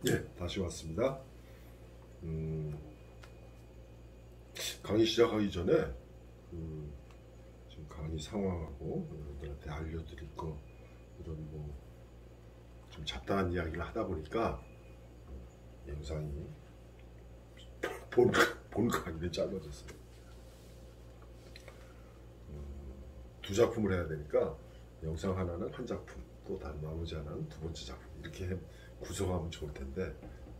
네, 다시 왔습니다. 강의 시작하기 전에 지금 강의 상황하고 여러분들한테 알려드릴 거 이런 뭐 좀 잡다한 이야기를 하다 보니까 영상이 본, 본 강의는 짧아졌어요. 두 작품을 해야 되니까 영상 하나는 한 작품, 또 다른 나머지 하나는 두 번째 작품 이렇게 구성하면 좋을 텐데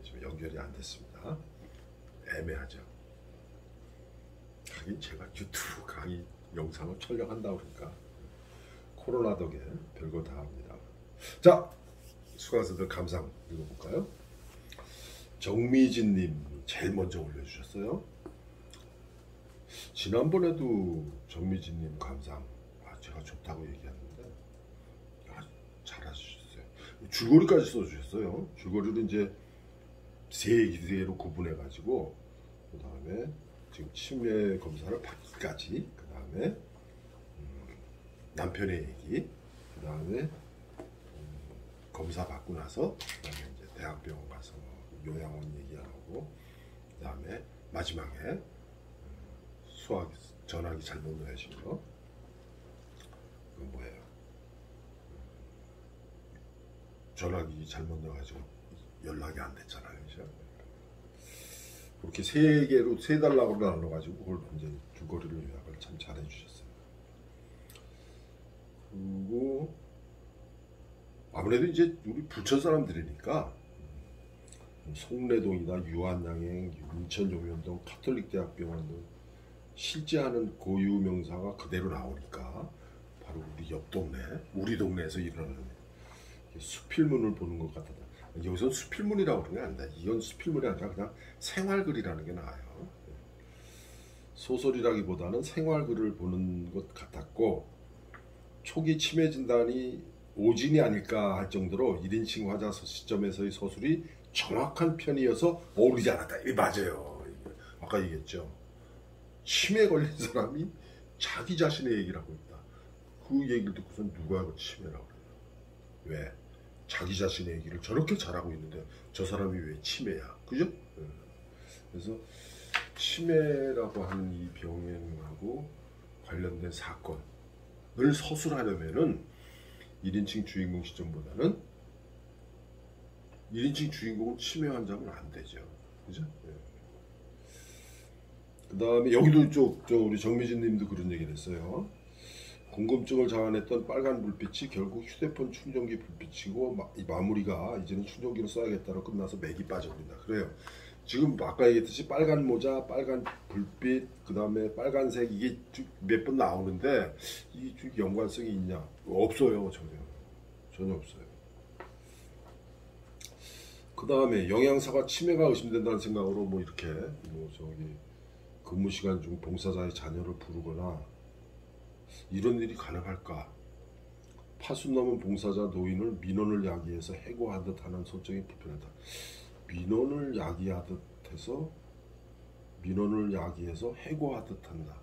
지금 연결이 안 됐습니다. 애매하죠. 하긴 제가 유튜브 강의 영상을 촬영한다 그러니까 코로나 덕에 별거 다 합니다. 자, 수강생들 감상 읽어볼까요? 정미진님 제일 먼저 올려주셨어요. 지난번에도 정미진님 감상 제가 좋다고 얘기했는데 잘하셨어요. 줄거리까지 써주셨어요. 줄거리를 이제 세 기대로 구분해 가지고 그 다음에 지금 치매 검사를 받기까지, 그 다음에 남편의 얘기, 그 다음에 검사 받고 나서 그 다음에 이제 대학병원 가서 요양원 얘기하고, 그 다음에 마지막에 수학 전화기 잘못 넣으신 거, 그 뭐예요? 전화기 잘못 넣어가지고 연락이 안 됐잖아요, 그죠? 그렇게 세 개로 세 달락으로 나눠가지고 그걸 이제 줄거리를 요약을 참 잘해주셨어요. 그리고 아무래도 이제 우리 부천 사람들이니까 송내동이나 유한양행, 인천 용현동, 카톨릭대학병원 등 실제 하는 고유 명사가 그대로 나오니까 바로 우리 옆 동네, 우리 동네에서 일어나는 수필문을 보는 것 같다. 여기서 수필문이라고 그러는 게 아니다. 이건 수필문이 아니라 그냥 생활글이라는 게 나아요. 소설이라기보다는 생활글을 보는 것 같았고, 초기 치매 진단이 오진이 아닐까 할 정도로 1인칭 환자 시점에서의 서술이 정확한 편이어서 어울리지 않았다. 이게 맞아요. 아까 얘기했죠. 치매 걸린 사람이 자기 자신의 얘기를 하고 있다. 그 얘기를 듣고선 누가 그 치매라고 그래요. 왜? 자기 자신의 얘기를 저렇게 잘하고 있는데 저 사람이 왜 치매야? 그죠? 그래서 치매라고 하는 이 병행하고 관련된 사건을 서술하려면은 1인칭 주인공 시점보다는 1인칭 주인공은 치매 환자면 안 되죠. 그죠? 그 다음에 여기도 우리 정미진 님도 그런 얘기를 했어요. 궁금증을 자아냈던 빨간 불빛이 결국 휴대폰 충전기 불빛이고 마무리가 이제는 충전기로 써야겠다로 끝나서 맥이 빠져버린다. 그래요. 지금 아까 얘기했듯이 빨간 모자, 빨간 불빛, 그 다음에 빨간색 이게 몇 번 나오는데 이게 연관성이 있냐? 없어요. 전혀 없어요. 그 다음에 영양사가 치매가 의심된다는 생각으로 뭐 이렇게 뭐 저기 근무 시간 중 봉사자의 자녀를 부르거나 이런 일이 가능할까? 파순 넘은 봉사자 노인을 민원을 야기해서 해고하듯 하는 설정이 불편하다. 민원을 야기해서 해고하듯 한다.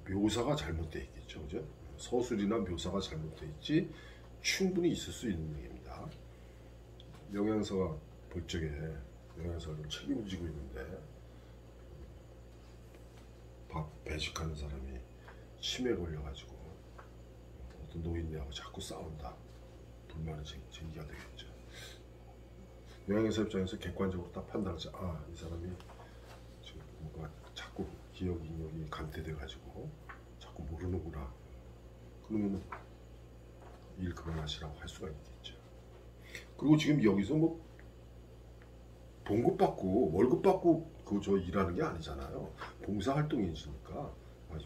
묘사가 잘못되어 있겠죠, 그죠? 서술이나 묘사가 잘못되어 있지 충분히 있을 수 있는 얘기입니다. 영양사가 볼 적에 영양사를 책임지고 있는데 밥 배식하는 사람이 치매 걸려가지고 어떤 노인네하고 자꾸 싸운다. 불만이 제기가 되겠죠. 영양사 입장에서 객관적으로 딱 판단하지, 이 사람이 지금 뭔가 자꾸 기억 능력이 감퇴돼가지고 자꾸 모르는구나. 그러면 일 그만하시라고 할 수가 있겠죠. 그리고 지금 여기서 뭐 봉급 받고 월급 받고 저 일하는 게 아니잖아요. 봉사활동이시니까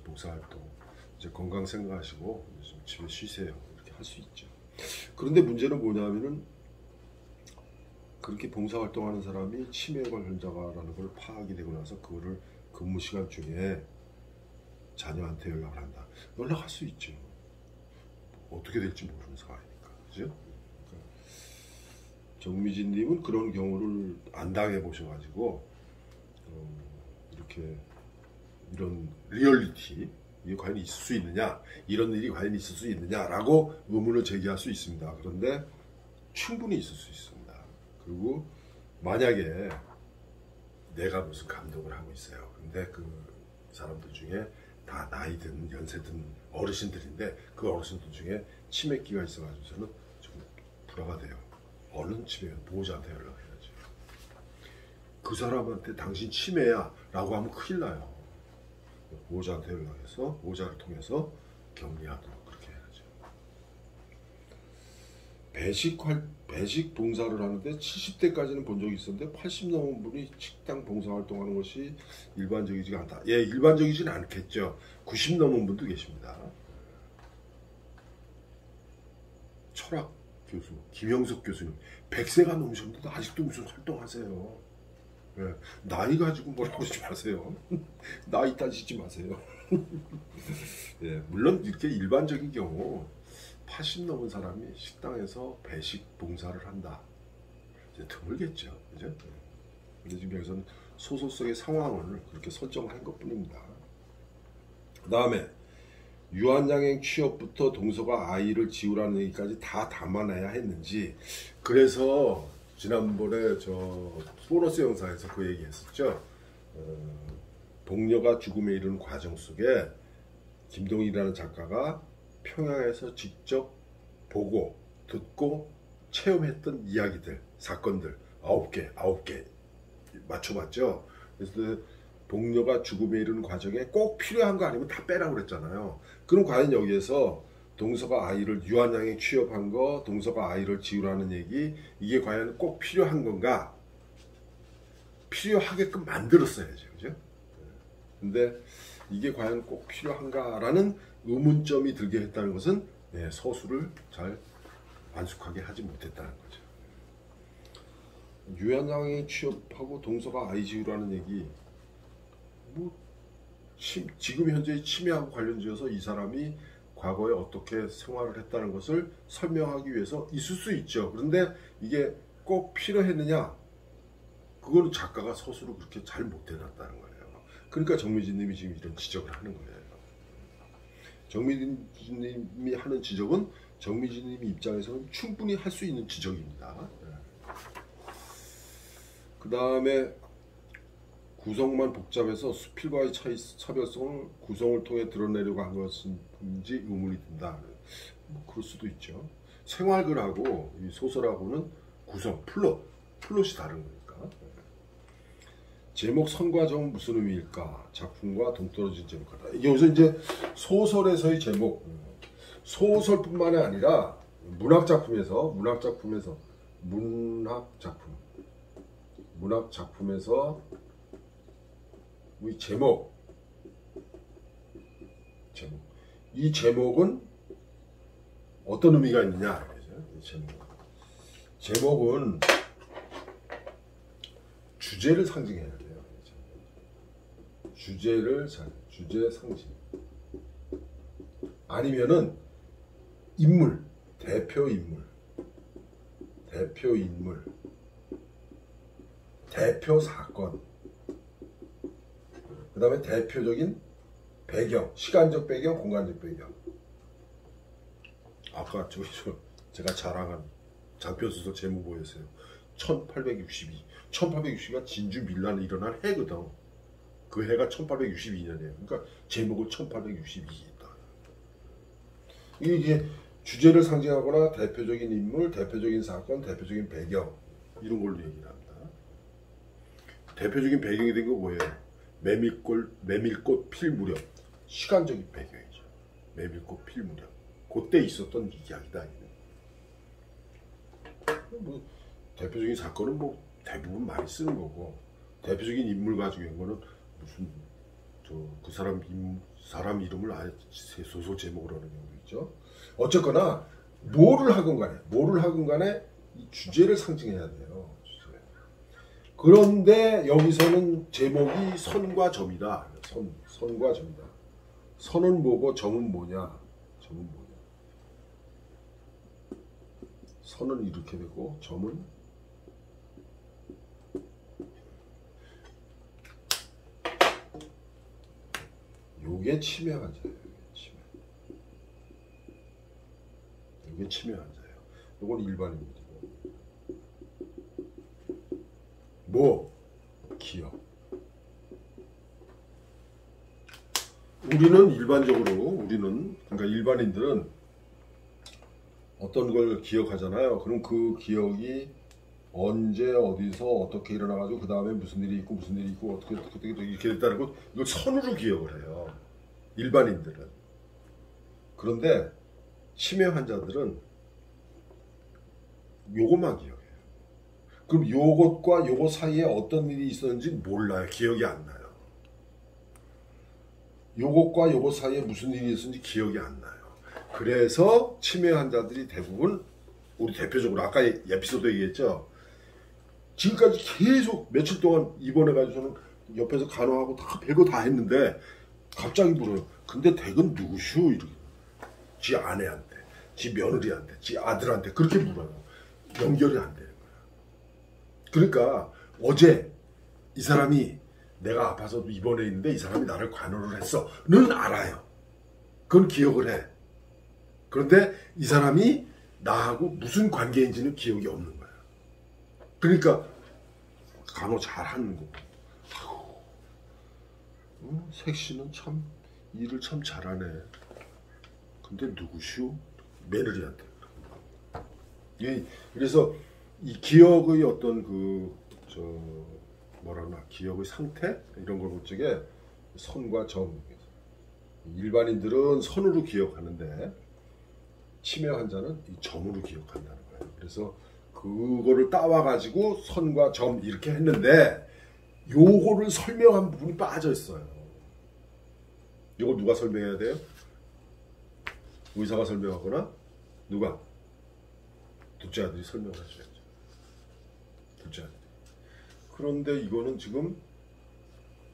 봉사활동 이제 건강 생각하시고 좀 집에 쉬세요. 이렇게 할 수 있죠. 그런데 문제는 뭐냐면은 그렇게 봉사활동하는 사람이 치매 환자라는 걸 파악이 되고 나서 그거를 근무 시간 중에 자녀한테 연락을 한다. 연락할 수 있죠. 어떻게 될지 모르는 상황이니까. 그죠? 그러니까 정미진님은 그런 경우를 안 당해보셔가지고 이렇게 이런 리얼리티 이게 과연 있을 수 있느냐, 이런 일이 과연 있을 수 있느냐라고 의문을 제기할 수 있습니다. 그런데 충분히 있을 수 있습니다. 그리고 만약에 내가 무슨 감독을 하고 있어요. 근데 그 사람들 중에 다 나이든 연세든 어르신들인데 그 어르신들 중에 치매기가 있어가지고서는 좀 불화가 돼요. 얼른 보호자한테 연락해야지. 그 사람한테 당신 치매야 라고 하면 큰일 나요. 보호자한테 연락해서 보호자를 통해서 격리하도록 그렇게 해야죠. 배식 봉사를 하는데 70대까지는 본 적이 있었는데 80 넘은 분이 식당 봉사 활동하는 것이 일반적이지 않다. 예, 일반적이진 않겠죠. 90 넘은 분도 계십니다. 철학 교수 김영석 교수님 100세가 넘으셨는데 아직도 무슨 활동하세요. 예, 나이 가지고 뭐라고 하지 마세요. 나이 따지지 마세요. 예, 물론 이렇게 일반적인 경우 80 넘은 사람이 식당에서 배식 봉사를 한다. 이제 드물겠죠. 그죠? 근데 지금 여기서는 소설 속의 상황을 그렇게 설정한 것 뿐입니다. 그 다음에 유한양행 취업부터 동서가 아이를 지우라는 얘기까지 다 담아내야 했는지, 그래서 지난번에 저 보너스 영상에서 그 얘기 했었죠. 동료가 죽음에 이르는 과정 속에 김동일이라는 작가가 평양에서 직접 보고 듣고 체험했던 이야기들, 사건들 9개 맞춰봤죠. 그래서 동료가 죽음에 이르는 과정에 꼭 필요한 거 아니면 다 빼라고 그랬잖아요. 그럼 과연 여기에서 동서가 아이를 유한양에 취업한 거, 동서가 아이를 지우라는 얘기, 이게 과연 꼭 필요한 건가? 필요하게끔 만들었어야죠. 그죠? 근데 이게 과연 꼭 필요한가라는 의문점이 들게 했다는 것은 서술을 잘 완숙하게 하지 못했다는 거죠. 유한양에 취업하고 동서가 아이 지우라는 얘기, 지금 현재의 치매하고 관련지어서 이 사람이 과거에 어떻게 생활을 했다는 것을 설명하기 위해서 있을 수 있죠. 그런데 이게 꼭 필요했느냐? 그거는 작가가 서술을 그렇게 잘 못 해놨다는 거예요. 그러니까 정미진 님이 지금 이런 지적을 하는 거예요. 정미진 님이 하는 지적은 정미진 님 입장에서는 충분히 할 수 있는 지적입니다. 그 다음에 구성만 복잡해서 수필과의 차별성을 구성을 통해 드러내려고 한 것인지 의문이 든다. 그럴 수도 있죠. 생활글하고 이 소설하고는 구성, 플롯이 다른 거니까. 제목 선과 정은 무슨 의미일까? 작품과 동떨어진 제목하다. 여기서 이제 소설에서의 제목, 소설뿐만이 아니라 문학작품에서 이 제목은 어떤 의미가 있느냐? 제목은 주제를 상징해야 돼요. 주제 상징. 아니면은 대표 인물, 대표 사건, 그 다음에 대표적인 배경, 시간적 배경, 공간적 배경. 아까 제가 자랑한 장편소설 제목 뭐였어요? 1862. 1862가 진주 밀란이 일어난 해거든. 그 해가 1862년이에요. 그러니까 제목을 1862 했다. 이게 주제를 상징하거나 대표적인 인물, 대표적인 사건, 대표적인 배경, 이런 걸로 얘기를 합니다. 대표적인 배경이 된 거 뭐예요? 메밀꽃 필 무렵. 시간적인 배경이죠. 메밀꽃 필 무렵. 그때 있었던 이야기다. 대표적인 사건은 대부분 많이 쓰는 거고, 대표적인 인물 가지고 있는 거는 무슨 그 사람 이름을 아예 소설 제목으로 하는 경우도 있죠. 어쨌거나 뭐를 하건 간에 이 주제를 상징해야 돼요. 그런데 여기서는 제목이 선과 점이다. 선과 점이다. 선은 뭐고 점은 뭐냐? 선은 이렇게 되고 점은 요게 치매 환자예요. 요게 치매 환자예요. 요건 일반인이고. 뭐? 기억. 우리는 일반적으로 그러니까 일반인들은 어떤 걸 기억하잖아요. 그럼 그 기억이 언제 어디서 어떻게 일어나가지고 그 다음에 무슨 일이 있고 어떻게 이렇게 됐다는 거 이걸 선으로 기억을 해요. 일반인들은. 그런데 치매 환자들은 요것만 기억해요. 그럼 요것과 요것 사이에 어떤 일이 있었는지 몰라요. 기억이 안 나요. 요것과 요것 사이에 무슨 일이 있었는지 기억이 안 나요. 그래서 치매 환자들이 대부분 우리 대표적으로 아까 에피소드 얘기했죠. 지금까지 계속 며칠 동안 입원해가지고서는 옆에서 간호하고 다 별거 다 했는데 갑자기 물어요. 근데 댁은 누구슈? 이렇게. 지 아내한테, 지 며느리한테, 지 아들한테 그렇게 물어요. 연결이 안 되는 거야. 그러니까 어제 이 사람이 내가 아파서 입원해 있는데 이 사람이 나를 간호를 했어는 알아요. 그건 기억을 해. 그런데 이 사람이 나하고 무슨 관계인지는 기억이 없는 거야. 그러니까 간호 잘하는 거. 색씨는 참 일을 참 잘하네. 근데 누구시오? 며느리한테. 그래서 이 기억의 어떤 기억의 상태 이런 걸 볼 적에 선과 점. 일반인들은 선으로 기억하는데 치매 환자는 이 점으로 기억한다는 거예요. 그래서 그거를 따와가지고 선과 점 이렇게 했는데 요거를 설명한 부분이 빠져 있어요. 이걸 누가 설명해야 돼요? 의사가 설명하거나 누가? 둘째 아들이 설명을 해줘야죠. 둘째 아들이. 그런데 이거는 지금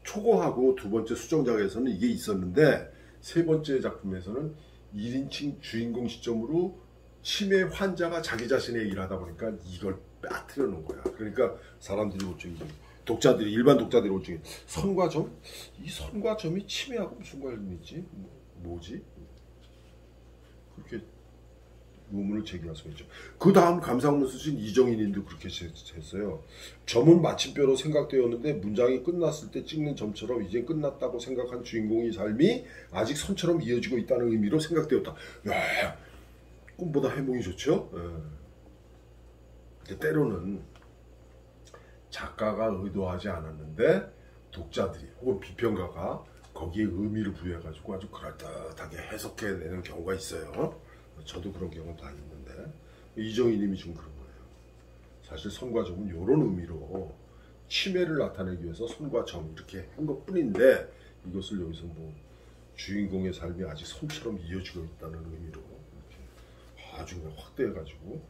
초고하고 두 번째 수정작에서는 이게 있었는데 세 번째 작품에서는 1인칭 주인공 시점으로 치매 환자가 자기 자신의 얘기를 하다 보니까 이걸 빠뜨려 놓은 거야. 그러니까 사람들이 볼 적에 독자들이 일반 독자들이 볼 적에 선과 점? 이 선과 점이 치매하고 무슨 관련이지? 뭐지? 그렇게 의문을 제기할 수가 있죠. 그 다음 감상문 쓰신 이정희님도 그렇게 했어요. 점은 마침표로 생각되었는데 문장이 끝났을 때 찍는 점처럼 이제 끝났다고 생각한 주인공의 삶이 아직 선처럼 이어지고 있다는 의미로 생각되었다. 야, 꿈보다 해몽이 좋죠? 때로는 작가가 의도하지 않았는데 독자들이 혹은 비평가가 거기에 의미를 부여해가지고 아주 그럴듯하게 해석해내는 경우가 있어요. 저도 그런 경우 다 있는데 이정희님이 지금 그런 거예요. 사실 선과 점은 이런 의미로 치매를 나타내기 위해서 선과 점 이렇게 한 것뿐인데 이것을 여기서 뭐 주인공의 삶이 아직 선처럼 이어지고 있다는 의미로 이렇게 아주 확대해가지고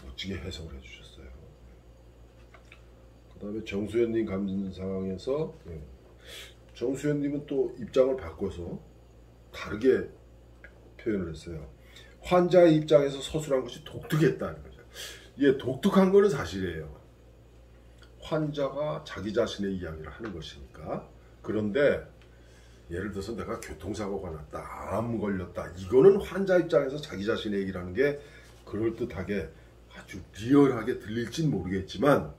멋지게 해석을 해주셨어요. 그 다음에 정수현님 감상에서 정수현님은 또 입장을 바꿔서 다르게 표현을 했어요. 환자의 입장에서 서술한 것이 독특했다는 거죠. 예, 독특한 거는 사실이에요. 환자가 자기 자신의 이야기를 하는 것이니까. 그런데 예를 들어서 내가 교통사고가 났다, 암 걸렸다. 이거는 환자 입장에서 자기 자신의 얘기를 하는 게 그럴듯하게 아주 리얼하게 들릴진 모르겠지만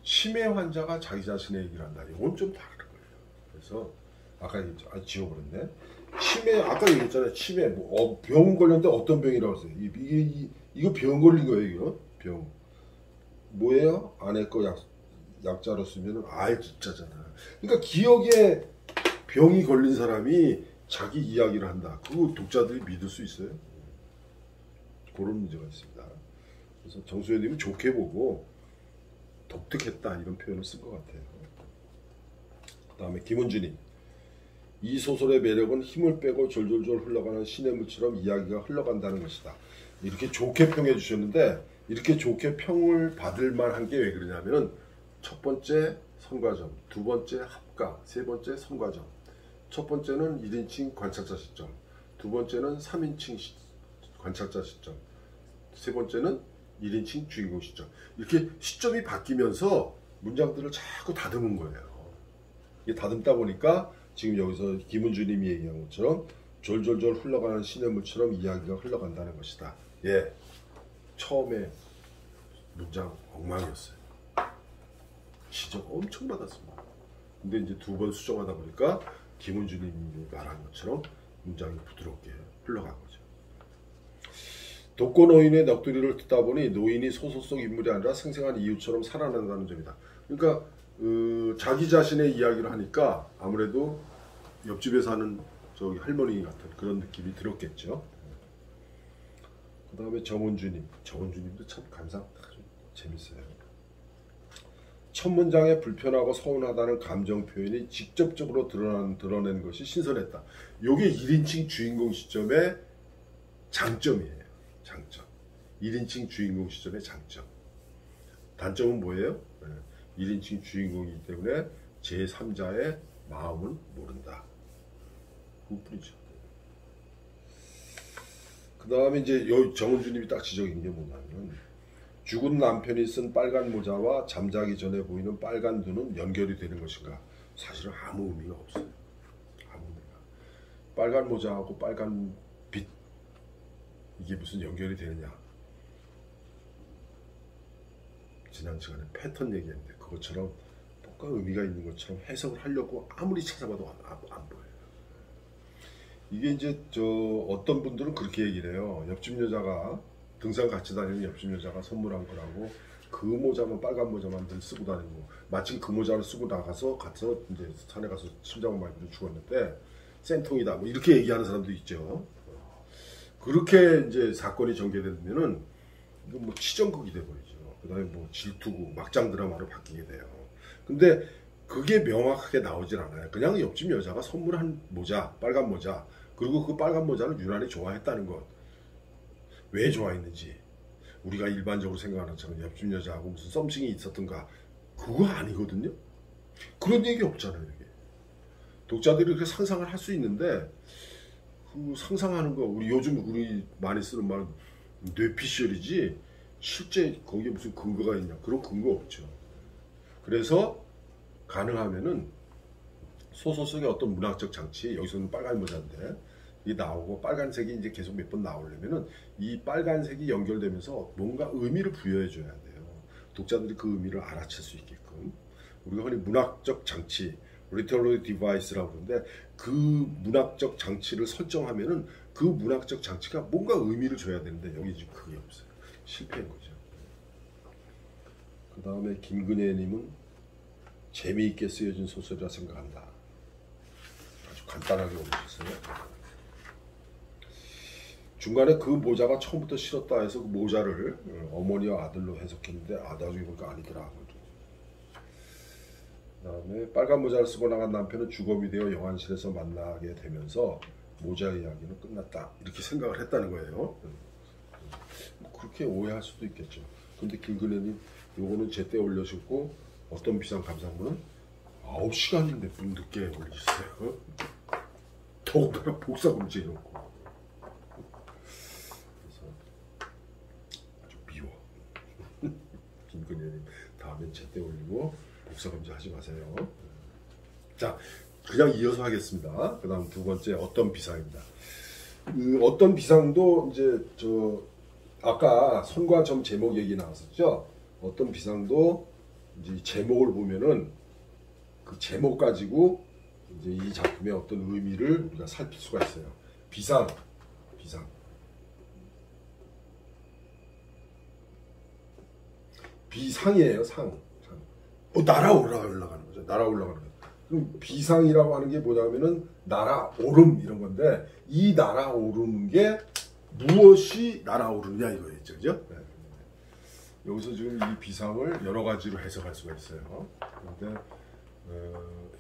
치매 환자가 자기 자신의 얘기를 한다. 이건 좀 다른 거예요. 그래서 아까 얘기했죠. 지워버렸네. 치매 아까 얘기했잖아요. 치매 병 걸렸는데 어떤 병이라고 했어요. 이거 병 걸린 거예요. 이거 병 뭐예요? 안에 거 약자로 쓰면은 알자잖아. 그러니까 기억에 병이 걸린 사람이 자기 이야기를 한다. 그거 독자들이 믿을 수 있어요? 그런 문제가 있습니다. 그래서 정수현님은 좋게 보고 독특했다 이런 표현을 쓴 것 같아요. 그 다음에 김은주님. 이 소설의 매력은 힘을 빼고 졸졸졸 흘러가는 시냇물처럼 이야기가 흘러간다는 것이다. 이렇게 좋게 평해 주셨는데 이렇게 좋게 평을 받을 만한 게 왜 그러냐면은 첫 번째 선과점, 두 번째 합가, 세 번째 선과점. 첫 번째는 1인칭 관찰자 시점, 두 번째는 3인칭 관찰자 시점, 세 번째는 1인칭 주인공 시점. 이렇게 시점이 바뀌면서 문장들을 자꾸 다듬은 거예요. 이게 다듬다 보니까 지금 여기서 김은주님이 얘기한 것처럼 졸졸졸 흘러가는 시냇물처럼 이야기가 흘러간다는 것이다. 예, 처음에 문장 엉망이었어요. 지적 엄청 받았습니다. 근데 이제 두 번 수정하다 보니까 김은주님이 말한 것처럼 문장이 부드럽게 흘러간 거죠. 독거 노인의 넋두리를 듣다 보니 노인이 소설 속 인물이 아니라 생생한 이유처럼 살아난다는 점이다. 그러니까 자기 자신의 이야기를 하니까 아무래도 옆집에 사는 저기 할머니 같은 그런 느낌이 들었겠죠. 그 다음에 정은주님도 참 감상 재밌어요. 첫 문장에 불편하고 서운하다는 감정 표현이 직접적으로 드러낸 것이 신선했다. 요게 1인칭 주인공 시점의 장점이에요. 장점. 1인칭 주인공 시점의 장점. 단점은 뭐예요? 1인칭 주인공이기 때문에 제3자의 마음은 모른다. 그뿐이죠. 그 다음에 이제 정은주님이 딱 지적인 게 뭐냐면 죽은 남편이 쓴 빨간 모자와 잠자기 전에 보이는 빨간 눈은 연결이 되는 것인가? 사실은 아무 의미가 없어요. 아무 의미가. 빨간 모자하고 빨간 빛 이게 무슨 연결이 되느냐? 지난 시간에 패턴 얘기했는데 그것처럼 뭔가 의미가 있는 것처럼 해석을 하려고 아무리 찾아봐도 안 보여요. 이게 이제 어떤 분들은 그렇게 얘기를 해요. 옆집 여자가 등산 같이 다니는 옆집 여자가 선물한 거라고 그 모자만 빨간 모자만 늘 쓰고 다니고 마침 그 모자를 쓰고 나가서 이제 산에 가서 심장을 많이 죽었는데 쌤통이다 뭐 이렇게 얘기하는 사람도 있죠. 그렇게 이제 사건이 전개되면은 이거 뭐 치정극이 돼버리죠. 그다음에 뭐 질투고 막장 드라마로 바뀌게 돼요. 근데 그게 명확하게 나오질 않아요. 그냥 옆집 여자가 선물한 모자, 빨간 모자, 그리고 그 빨간 모자를 유난히 좋아했다는 것. 왜 좋아했는지, 우리가 일반적으로 생각하는 것처럼 옆집 여자하고 무슨 썸씽이 있었던가, 그거 아니거든요. 그런 얘기 없잖아요. 이게. 독자들이 그렇게 상상을 할 수 있는데 그 상상하는 거 요즘 우리 많이 쓰는 말은 뇌피셜이지 실제 거기에 무슨 근거가 있냐, 그런 근거 없죠. 그래서 가능하면은 소설 속의 어떤 문학적 장치, 여기서는 빨간 모자인데 이게 나오고 빨간색이 이제 계속 몇 번 나오려면은 이 빨간색이 연결되면서 뭔가 의미를 부여해 줘야 돼요. 독자들이 그 의미를 알아챌 수 있게끔. 우리가 흔히 문학적 장치, 리터러리 디바이스라고 그러는데 그 문학적 장치를 설정하면은 그 문학적 장치가 뭔가 의미를 줘야 되는데 여기 지금 그게 없어요. 실패한 거죠. 그 다음에 김근혜님은 재미있게 쓰여진 소설이라 생각한다. 아주 간단하게 올리셨어요. 중간에 그 모자가 처음부터 싫었다 해서 그 모자를 어머니와 아들로 해석했는데 나중에 보니까 아니더라. 그 다음에 빨간 모자를 쓰고 나간 남편은 주검이 되어 영안실에서 만나게 되면서 모자 이야기는 끝났다. 이렇게 생각을 했다는 거예요. 뭐 그렇게 오해할 수도 있겠죠. 근데 김근혜님 요거는 제때 올려주고 어떤 비상 감상문은 9시간 몇 분 늦게 올리셨어요. 더군다나 복사금지 해놓고. 그래서 아주 미워. 김근혜님 다음엔 제때 올리고 복사금지 하지 마세요. 자, 그냥 이어서 하겠습니다. 그 다음 두 번째 어떤 비상입니다. 어떤 비상도 이제 아까 선과 점 제목 얘기 나왔었죠. 어떤 비상도 이제 제목을 보면은 그 제목 가지고 이제 이 작품의 어떤 의미를 우리가 살필 수가 있어요. 비상. 비상이에요, 상. 날아올라가는 거죠. 날아올라가는 거. 그럼 비상이라고 하는 게 뭐냐면은 날아오름 이런 건데 이 날아오르는 게 무엇이 날아오르냐 이거였죠, 그죠? 네. 여기서 지금 이 비상을 여러 가지로 해석할 수가 있어요. 그런데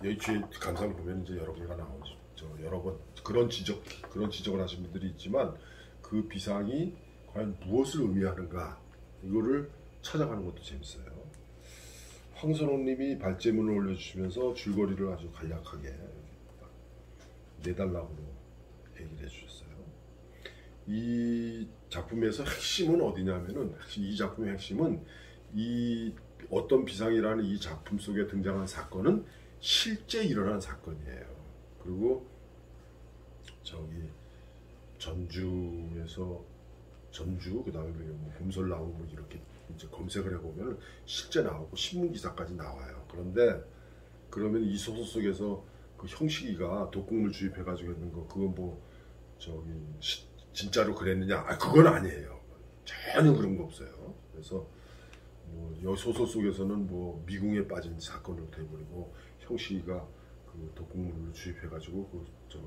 여기 뒤에 감상을 보면 이제 여러 개가 나오죠. 여러 번 그런 지적을 하신 분들이 있지만 그 비상이 과연 무엇을 의미하는가 이거를 찾아가는 것도 재밌어요. 황선홍님이 발제문을 올려주시면서 줄거리를 아주 간략하게 내달라고 얘기를 해주셨어요. 이 작품에서 핵심은 어디냐면은 이 작품의 핵심은 이 어떤 비상이라는 이 작품 속에 등장한 사건은 실제 일어난 사건이에요. 그리고 저기 전주 그다음에 뭐 봄설 나오고 뭐 이렇게 이제 검색을 해보면 실제 나오고 신문 기사까지 나와요. 그런데 그러면 이 소설 속에서 그 형식이가 독극물 주입해가지고 했는 거 그건 뭐 저기 진짜로 그랬느냐? 아 그건 아니에요. 전혀 그런 거 없어요. 그래서 뭐 이 소설 속에서는 뭐 미궁에 빠진 사건으로 돼버리고 형식이가 그 독극물을 주입해가지고 그 저기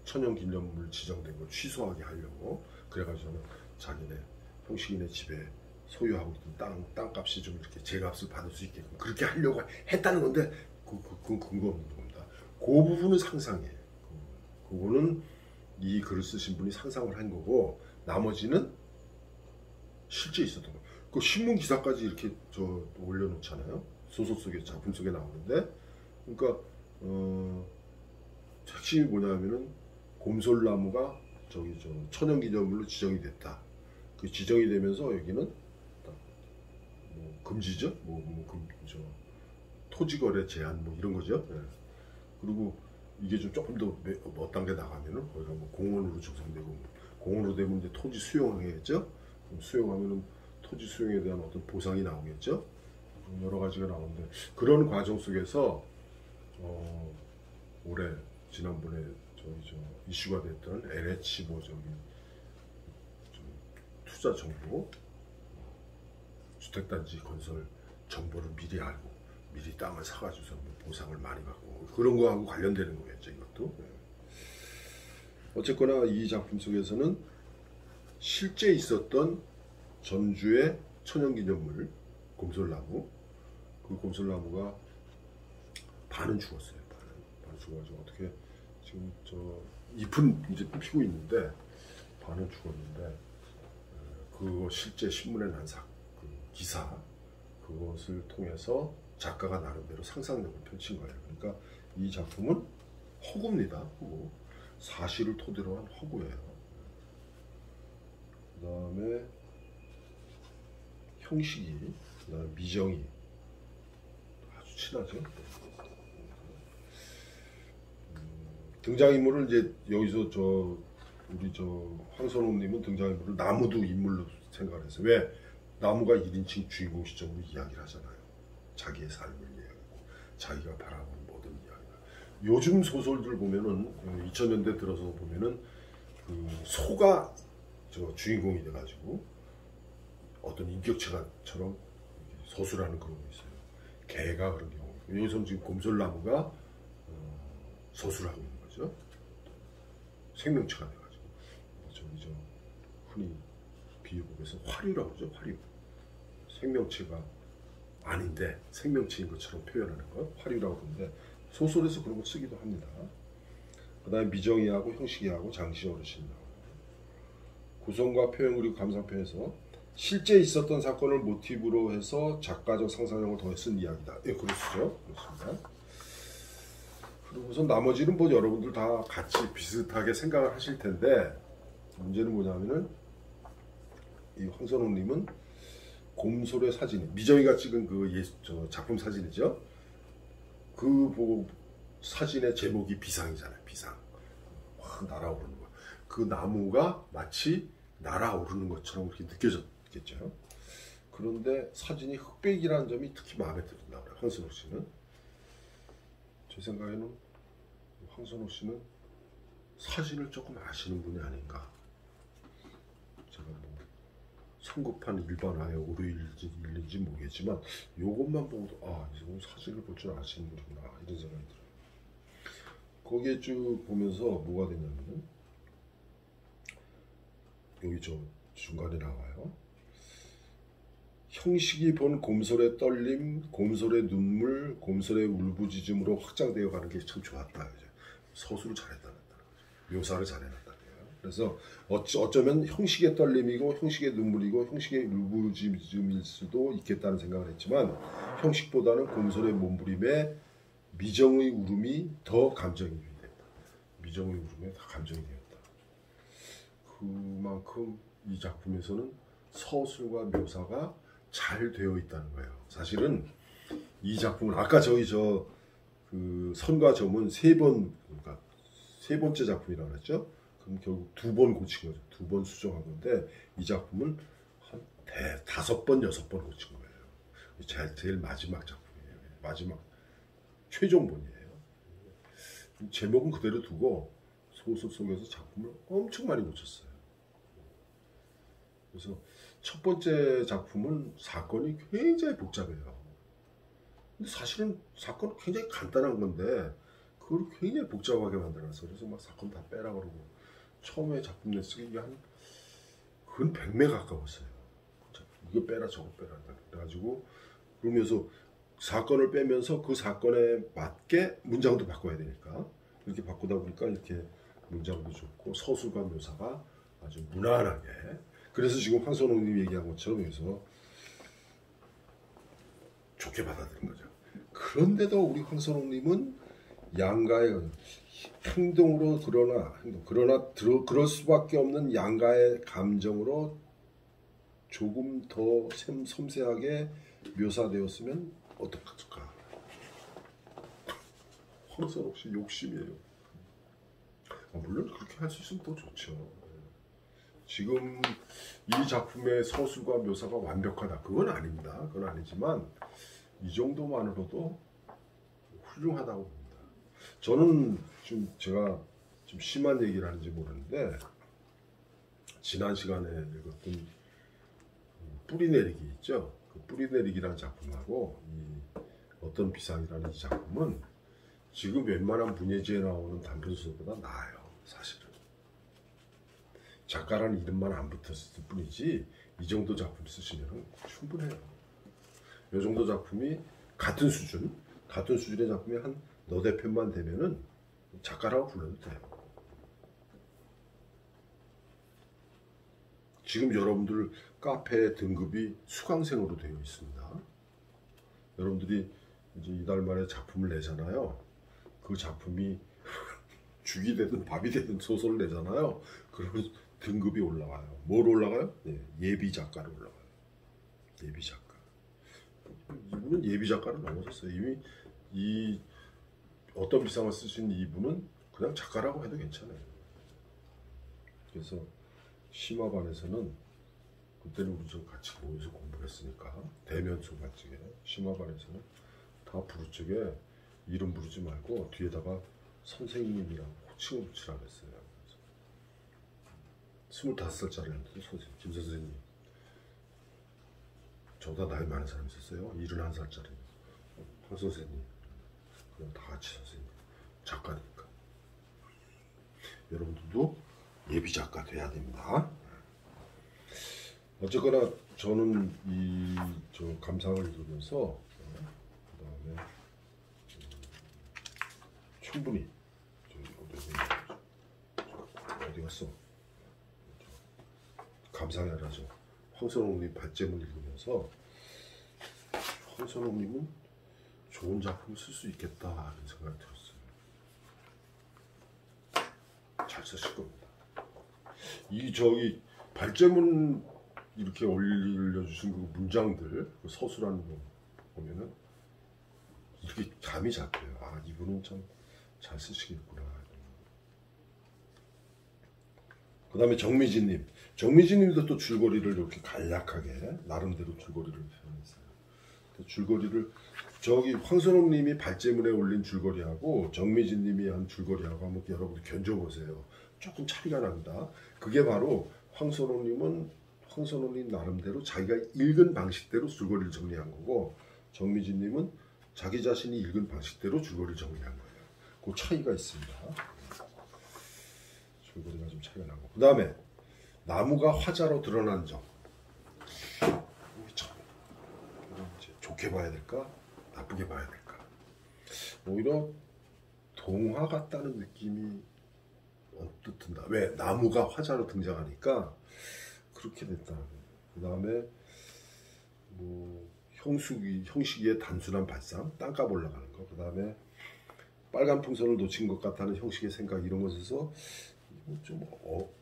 천연기념물 지정된 걸 취소하게 하려고 그래가지고는 자기네 형식이네 집에 소유하고 있던 땅값이 좀 이렇게 제값을 받을 수 있게끔 그렇게 하려고 했다는 건데 그건 근거 없는 겁니다. 그 부분은 상상이에요. 그거는 이 글을 쓰신 분이 상상을 한 거고 나머지는 실제 있었던 거예요. 그 신문 기사까지 이렇게 저 올려놓잖아요. 소설 속에 작품 속에 나오는데 그러니까 핵심이 뭐냐면은 곰솔나무가 저기 저 천연기념물로 지정이 됐다. 그 지정이 되면서 여기는 뭐 금지죠. 저 토지거래 제한 뭐 이런 거죠. 예. 그리고 이게 좀 조금 더 어떤 게 나가면은 거기가 뭐 공원으로 조성되고 공원으로 되면 이제 토지 수용하겠죠. 수용하면은 토지 수용에 대한 어떤 보상이 나오겠죠. 여러 가지가 나오는데 그런 과정 속에서 올해 지난번에 저기 이슈가 됐던 LH 뭐 저기 투자 정보 주택단지 건설 정보를 미리 알고 미리 땅을 사가지고서 보상을 많이 받고 그런 거하고 관련되는 거겠죠 이것도. 어쨌거나 이 작품 속에서는 실제 있었던 전주의 천연기념물 곰솔나무 그 곰솔나무가 반은 죽었어요. 반은 죽어가지고 어떻게 지금 저 잎은 이제 피고 있는데 반은 죽었는데 그거 실제 신문에 난 그 기사 그것을 통해서 작가가 나름대로 상상력을 펼친 거예요. 그러니까 이 작품은 허구입니다. 허구. 사실을 토대로 한 허구예요. 그 다음에 형식이, 그 다음에 미정이 아주 친하죠. 등장인물을 이제 여기서 우리 황선홍님은 등장인물을 나무도 인물로 생각을 했어요. 왜? 나무가 1인칭 주인공 시점으로 이야기를 하잖아요. 자기의 삶을 이야기하고 자기가 바라보는 모든 이야기가. 요즘 소설들 보면은 2000년대 들어서 보면은 그 소가 주인공이 돼가지고 어떤 인격체가처럼 서술하는 그런 거 있어요. 개가 그런 경우. 여기서는 지금 곰솔나무가 서술하고 있는 거죠. 생명체가 돼가지고 흔히 비유법에서 화류라고 그러죠. 화류. 생명체가 아닌데 생명체인 것처럼 표현하는 것 화류라고 그러는데 소설에서 그런 거 쓰기도 합니다. 그 다음에 미정이하고 형식이하고 장시 어르신 나와요. 구성과 표현 그리고 감상편에서 실제 있었던 사건을 모티브로 해서 작가적 상상력을 더해 쓴 이야기다. 예, 그렇죠. 그렇습니다. 그리고 우선 나머지는 뭐 여러분들 다 같이 비슷하게 생각을 하실 텐데 문제는 뭐냐면은 이 황선홍님은 곰솔의 사진, 미정이가 찍은 그 작품 사진이죠. 그 사진의 제목이 비상이잖아요. 비상. 확 날아오르는 거. 그 나무가 마치 날아오르는 것처럼 그렇게 느껴졌겠죠. 그런데 사진이 흑백이라는 점이 특히 마음에 들었나 봐요. 황선홍 씨는. 제 생각에는 황선홍 씨는 사진을 조금 아시는 분이 아닌가. 제가 뭐 성급한 일반화에 오류일지 모르겠지만 요것만 보고도 이분 사진을 볼 줄 아시는 분이구나 이런 생각이 들어요. 거기에 쭉 보면서 뭐가 되냐면은 여기 중간에 나와요. 형식이 본 곰솔의 떨림, 곰솔의 눈물, 곰솔의 울부짖음으로 확장되어 가는 게 참 좋았다. 이제 서술을 잘했다는 거죠. 묘사를 잘해놨다는 거예요. 그래서 어쩌면 형식의 떨림이고 형식의 눈물이고 형식의 울부짖음일 수도 있겠다는 생각을 했지만 형식보다는 곰솔의 몸부림에 미정의 울음이 더 감정이 됐다. 미정의 울음에 더 감정이 되었다. 그만큼 이 작품에서는 서술과 묘사가 잘 되어 있다는 거예요. 사실은 이 작품은 아까 그 선과 점은 그러니까 세 번째 작품이라고 했죠. 그럼 결국 2번 고친 거죠. 2번 수정한 건데 이 작품은 한 다섯 번 여섯 번 고친 거예요. 제일 마지막 작품이에요. 마지막 최종본이에요. 제목은 그대로 두고 소설 속에서 작품을 엄청 많이 고쳤어요. 그래서 첫 번째 작품은 사건이 굉장히 복잡해요. 근데 사실은 사건은 굉장히 간단한 건데 그걸 굉장히 복잡하게 만들어놨어. 그래서 막 사건 다 빼라 그러고 처음에 작품 냈으기 한 그건 100매 가까웠어요. 이거 빼라 저거 빼라 그래가지고 그러면서 사건을 빼면서 그 사건에 맞게 문장도 바꿔야 되니까 이렇게 바꾸다 보니까 이렇게 문장도 좋고 서술과 묘사가 아주 무난하게 그래서 지금 황선홍님이 얘기한 것처럼 여기서 좋게 받아들인 거죠. 그런데도 우리 황선홍님은 양가의 행동으로 그러나 그럴 수밖에 없는 양가의 감정으로 조금 더 섬세하게 묘사되었으면 어떡할까? 황선홍 씨 욕심이에요. 물론 그렇게 할 수 있으면 더 좋죠. 지금 이 작품의 서술과 묘사가 완벽하다. 그건 아닙니다. 그건 아니지만 이 정도만으로도 훌륭하다고 봅니다. 저는 좀 제가 좀 심한 얘기를 하는지 모르는데 지난 시간에 읽었던 뿌리 내리기 있죠. 그 뿌리 내리기라는 작품하고 이 어떤 비상이라는 이 작품은 지금 웬만한 문예지에 나오는 단편소설보다 나아요. 사실은. 작가라는 이름만 안 붙었을 뿐이지 이 정도 작품 쓰시면 충분해요. 이 정도 작품이 같은 수준의 작품이 한 너댓 편만 되면은 작가라고 불러도 돼요. 지금 여러분들 카페 등급이 수강생으로 되어 있습니다. 여러분들이 이제 이달 말에 작품을 내잖아요. 그 작품이 죽이 되든 밥이 되든 소설을 내잖아요. 그러면 등급이 올라가요. 뭘 올라가요? 네, 예비 작가로 올라가요. 예비 작가. 이분은 예비 작가를 넘어섰어요. 이미 이 어떤 비상을 쓰신 이분은 그냥 작가라고 해도 괜찮아요. 그래서 심화반에서는 그때는 우리 저 같이 모여서 공부를 했으니까 대면 소발직에 심화반에서는 다 부르적에 이름 부르지 말고 뒤에다가 선생님이라고 호칭을 붙이라고 했어요. 25살짜리였는데 김 선생님 저보다 나이 많은 사람이 있었어요. 71살짜리 황 선생님 그냥 다 같이 선생님 작가니까 여러분들도 예비 작가 돼야 됩니다. 어쨌거나 저는 이 감상을 읽으면서 그 다음에 충분히 어디 갔어? 감상해라죠. 황선홍님 발제문 읽으면서 황선홍님은 좋은 작품 쓸 수 있겠다 하는 생각이 들었어요. 잘 쓰실 겁니다. 이 발제문 이렇게 올려주신 그 문장들, 그 서술하는 거 보면은 이렇게 감이 잡혀요. 아, 이분은 참 잘 쓰시겠구나. 그 다음에 정미진님도 또 줄거리를 이렇게 간략하게 나름대로 줄거리를 표현했어요. 줄거리를 저기 황선홍님이 발제문에 올린 줄거리하고 정미진님이 한 줄거리하고 한번 여러분들 견줘보세요. 조금 차이가 납니다. 그게 바로 황선홍님 나름대로 자기가 읽은 방식대로 줄거리를 정리한 거고 정미진님은 자기 자신이 읽은 방식대로 줄거리를 정리한 거예요. 그 차이가 있습니다. 줄거리가 좀 차이가 나고 그 다음에 나무가 화자로 드러난 점 참 좋게 봐야 될까 나쁘게 봐야 될까 오히려 동화 같다는 느낌이 언뜻 든다. 왜? 나무가 화자로 등장하니까 그렇게 됐다. 그 다음에 뭐 형식의 단순한 발상 땅값 올라가는 거 그 다음에 빨간 풍선을 놓친 것 같다는 형식의 생각 이런 것에서 좀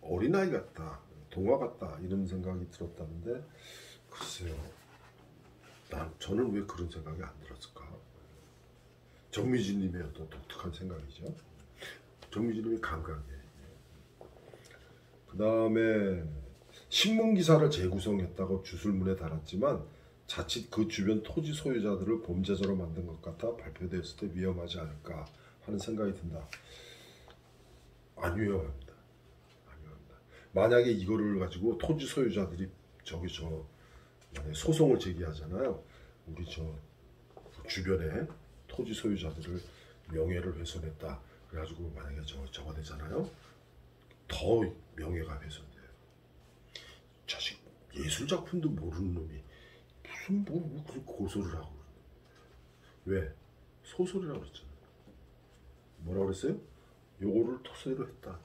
어린아이 같다 동화 같다 이런 생각이 들었다는데 글쎄요 저는 왜 그런 생각이 안 들었을까. 정미진님의 어떤 독특한 생각이죠. 정미진님이 감각이에요. 그 다음에 신문기사를 재구성했다고 주술문에 달았지만 자칫 그 주변 토지 소유자들을 범죄자로 만든 것 같아 발표되었을 때 위험하지 않을까 하는 생각이 든다. 안 위험합니다. 안 위험합니다. 만약에 이거를 가지고 토지 소유자들이 만약에 소송을 제기하잖아요. 우리 주변에 토지 소유자들을 명예를 훼손했다. 그래가지고 만약에 저거 되잖아요. 더 명예가 훼손돼요. 자식 예술 작품도 모르는 놈이 무슨 그런 고소를 하고 왜? 소설이라고 그랬잖아요. 뭐라고 그랬어요? 요거를 토대로 했다.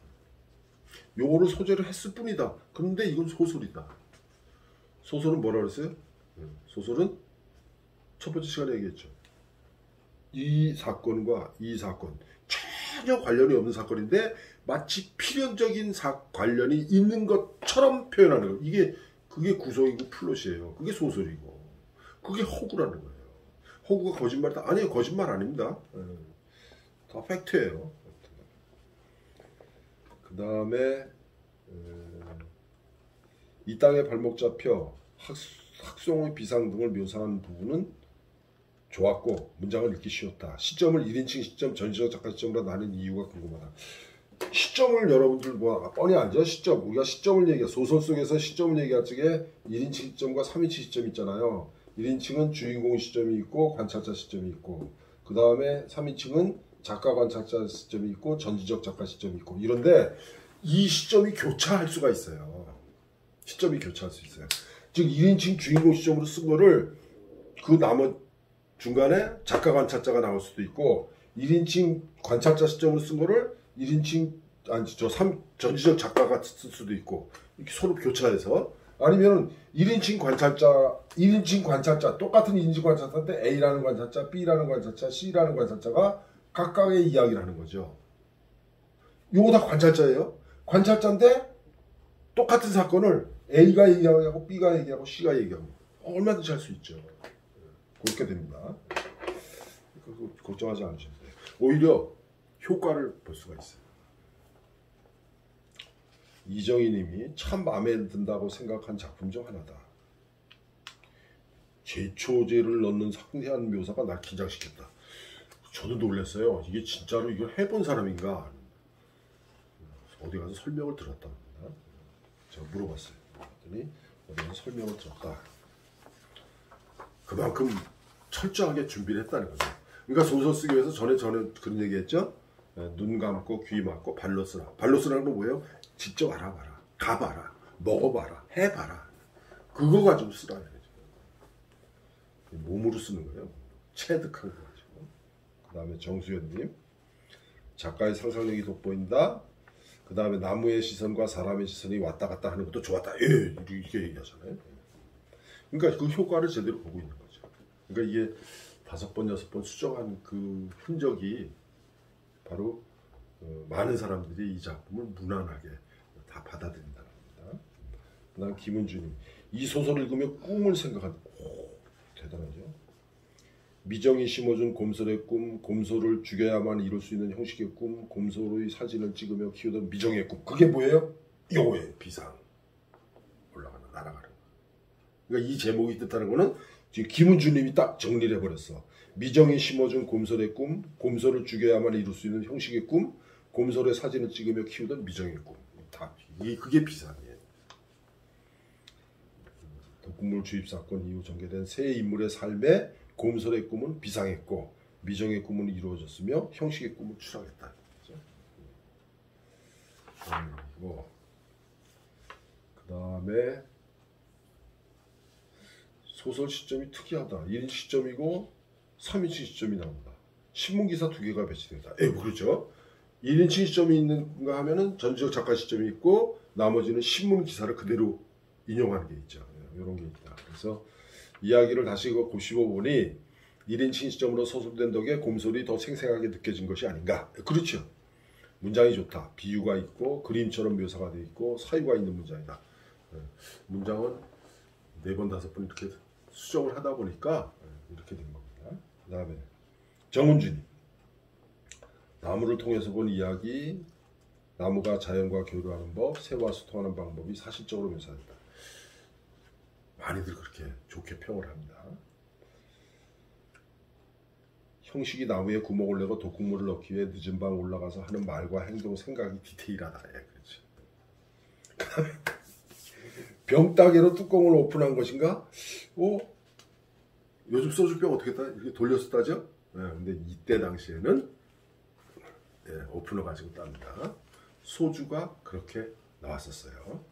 요거를 소재로 했을 뿐이다. 그런데 이건 소설이다. 소설은 뭐라고 그랬어요? 소설은 첫 번째 시간에 얘기했죠. 이 사건과 이 사건 전혀 관련이 없는 사건인데 마치 필연적인 관련이 있는 것처럼 표현하는 거. 그게 구성이고 플롯이에요. 그게 소설이고 그게 허구라는 거예요. 허구가 거짓말이다? 아니에요. 거짓말 아닙니다. 다 팩트예요. 그 다음에 이 땅에 발목 잡혀 학송의 비상 등을 묘사한 부분은 좋았고 문장을 읽기 쉬웠다. 시점을 1인칭 시점, 전시적 작가 시점으로 나눈 이유가 궁금하다. 시점을 여러분들 뻔히 알죠? 시점. 우리가 시점을 얘기해. 소설 속에서 시점을 얘기할 적에 1인칭 시점과 3인칭 시점 있잖아요. 1인칭은 주인공 시점이 있고 관찰자 시점이 있고 그 다음에 3인칭은 작가 관찰자 시점이 있고 전지적 작가 시점이 있고 이런데 이 시점이 교차할 수가 있어요. 시점이 교차할 수 있어요. 즉 1인칭 주인공 시점으로 쓴 거를 그 중간에 작가 관찰자가 나올 수도 있고 1인칭 관찰자 시점으로 쓴 거를 1인칭 전지적 작가가 쓸 수도 있고 이렇게 서로 교차해서 아니면 1인칭 관찰자 똑같은 1인칭 관찰자인데 A라는 관찰자, B라는 관찰자, C라는 관찰자가 각각의 이야기를 하는 거죠. 요거 다 관찰자예요. 관찰자인데 똑같은 사건을 A가 얘기하고 B가 얘기하고 C가 얘기하고 얼마든지 할 수 있죠. 그렇게 됩니다. 걱정하지 않으셔도 돼요. 오히려 효과를 볼 수가 있어요. 이정희님이 참 마음에 든다고 생각한 작품 중 하나다. 제초제를 넣는 상세한 묘사가 날 긴장시켰다. 저도 놀랐어요. 이게 진짜로 이걸 해본 사람인가? 어디 가서 설명을 들었다. 제가 물어봤어요. 그랬더니 어디 가서 설명을 들었다. 그만큼 철저하게 준비를 했다는 거죠. 그러니까 소설 쓰기 위해서 전에 그런 얘기했죠. 눈 감고 귀 막고 발로 쓰라. 발로 쓰라는 건 뭐예요? 직접 알아봐라. 가봐라. 먹어봐라. 해봐라. 그거 가지고 쓰라는 거죠. 몸으로 쓰는 거예요. 체득한 거 가지고. 그 다음에 정수현님. 작가의 상상력이 돋보인다. 그 다음에 나무의 시선과 사람의 시선이 왔다 갔다 하는 것도 좋았다. 예, 이렇게 얘기하잖아요. 그러니까 그 효과를 제대로 보고 있는 거죠. 그러니까 이게 5번, 6번 수정한 그 흔적이 바로 많은 사람들이 이 작품을 무난하게 다 받아들인다는 겁니다. 그 다음 김은주님. 이 소설을 읽으며 꿈을 생각한다. 대단하죠. 미정이 심어준 곰솔의 꿈, 곰솔을 죽여야만 이룰 수 있는 형식의 꿈, 곰솔의 사진을 찍으며 키우던 미정의 꿈. 그게 뭐예요? 요거예요. 비상. 올라가는, 날아가는 거. 그러니까 이 제목이 뜻하는 거는 지금 김은주님이 딱 정리를 해버렸어. 미정이 심어준 곰솔의 꿈, 곰솔을 죽여야만 이룰 수 있는 형식의 꿈, 곰솔의 사진을 찍으며 키우던 미정의 꿈. 다 그게 비상이에요. 독극물 주입 사건 이후 전개된 세 인물의 삶에 곰솔의 꿈은 비상했고 미정의 꿈은 이루어졌으며 형식의 꿈은 추락했다. 그리고 그 다음에 소설 시점이 특이하다. 1인칭 시점이고 3인칭 시점이 나온다. 신문기사 2개가 배치된다. 그렇죠. 1인칭 시점이 있는가 하면은 전지적 작가 시점이 있고 나머지는 신문기사를 그대로 인용하는 게 있죠. 이런 게 있다. 그래서 이야기를 다시 곱씹어 보니 1인칭 시점으로 서술된 덕에 곰솔이 더 생생하게 느껴진 것이 아닌가. 그렇죠. 문장이 좋다. 비유가 있고 그림처럼 묘사가 되어 있고 사유가 있는 문장이다. 문장은 4번, 5번 이렇게 수정을 하다 보니까 이렇게 된 겁니다. 그 다음에 정은준이 나무를 통해서 본 이야기, 나무가 자연과 교류하는 법, 새와 소통하는 방법이 사실적으로 묘사된다. 많이들 그렇게 좋게 평을 합니다. 형식이 나무에 구멍을 내고 독극물을 넣기 위해 늦은 밤 올라가서 하는 말과 행동, 생각이 디테일하다. 예, 그렇죠. 병따개로 뚜껑을 오픈한 것인가? 요즘 소주병 어떻게 따? 이렇게 돌려서 따죠? 예, 근데 이때 당시에는 오픈을 가지고 땁니다. 소주가 그렇게 나왔었어요.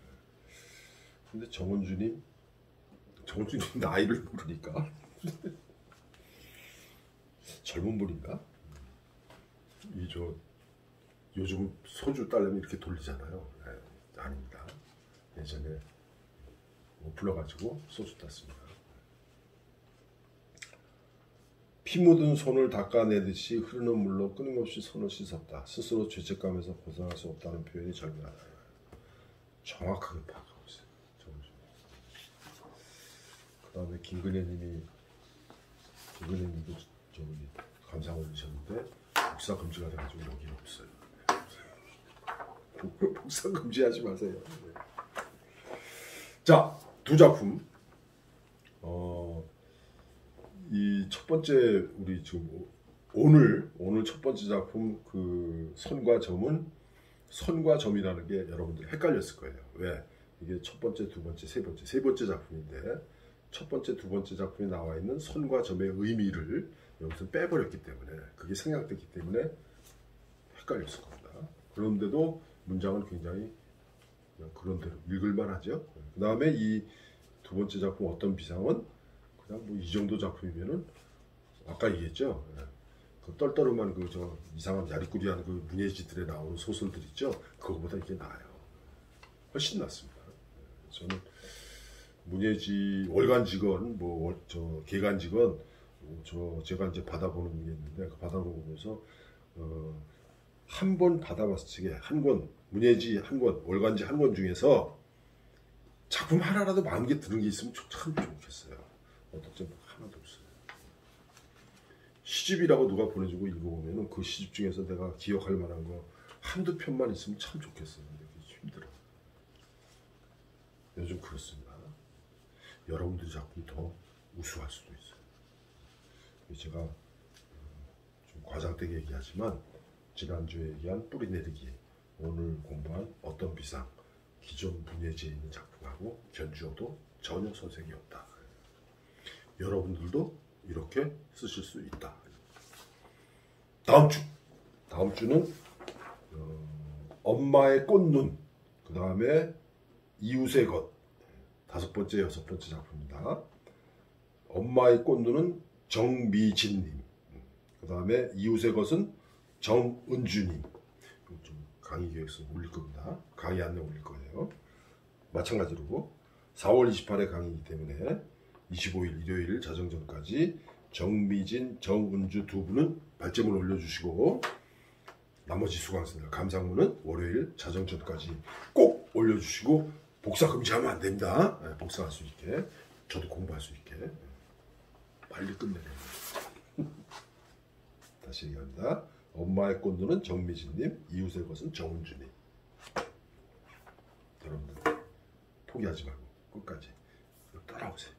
근데 정은주님 나이를 모르니까 젊은 분인가? 요즘 소주 따려면 이렇게 돌리잖아요. 아닙니다. 예전에 오픈해가지고 소주 땄습니다. 피 묻은 손을 닦아내듯이 흐르는 물로 끊임없이 손을 씻었다. 스스로 죄책감에서 벗어날 수 없다는 표현이 절묘하다. 정확하게 파악하고 있어요. 그 다음에 김근혜님도 감상 올리셨는데 복사 금지가 돼가지고 여기는 없어요. 복사 금지하지 마세요. 네. 자, 두 작품. 이 첫 번째 우리 지금 오늘 첫 번째 작품 그 선과 점은 선과 점이라는 게 여러분들 헷갈렸을 거예요. 왜? 이게 첫 번째, 두 번째, 세 번째 작품인데 첫 번째, 두 번째 작품에 나와 있는 선과 점의 의미를 여기서 빼버렸기 때문에 그게 생략됐기 때문에 헷갈렸을 겁니다. 그런데도 문장은 굉장히 그냥 그런 대로 읽을만 하죠. 그 다음에 이 두 번째 작품 어떤 비상은 그냥 뭐 이 정도 작품이면은 아까 얘기했죠. 그 떨떠름한 그 저 이상한 야리꾸리한 그 문예지들에 나오는 소설들 있죠. 그거보다 이게 나아요. 훨씬 낫습니다. 저는 문예지 월간직원 저 개간직원 제가 이제 받아보는 게 있는데 그 받아보면서 한 번 받아봤을 적에 한 권 문예지 한 권 월간지 한 권 중에서 작품 하나라도 마음에 드는 게 있으면 참 좋겠어요. 어떻게 하나도 없어요. 시집이라고 누가 보내주고 읽어보면은 그 시집 중에서 내가 기억할 만한 거 한두 편만 있으면 참 좋겠어요. 근데 그게 힘들어. 요즘 그렇습니다. 여러분들이 작품이 더 우수할 수도 있어요. 제가 좀 과장되게 얘기하지만 지난주에 얘기한 뿌리 내리기, 오늘 공부한 어떤 비상, 기존 문예지에 있는 작품하고 견주어도 전혀 손색이 없다. 여러분들도 이렇게 쓰실 수 있다. 다음 주는 엄마의 꽃눈, 그 다음에 이웃의 것, 다섯 번째, 여섯 번째 작품입니다. 엄마의 꽃눈은 정미진님, 그 다음에 이웃의 것은 정은주님. 좀 강의 기획서 올릴 겁니다. 강의 안내 올릴 거예요. 마찬가지로 4월 28일 강의이기 때문에 25일 일요일 자정전까지 정미진, 정은주 두 분은 발제문 올려주시고 나머지 수강생들 감상문은 월요일 자정전까지 꼭 올려주시고 복사 금지하면 안 됩니다. 복사할 수 있게 저도 공부할 수 있게 빨리 끝내려고. 다시 얘기합니다. 엄마의 꽃눈은 정미진님, 이웃의 것은 정은주님. 여러분들 포기하지 말고 끝까지 따라오세요.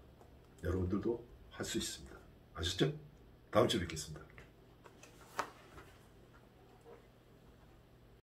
여러분들도 할 수 있습니다. 아셨죠? 다음 주에 뵙겠습니다.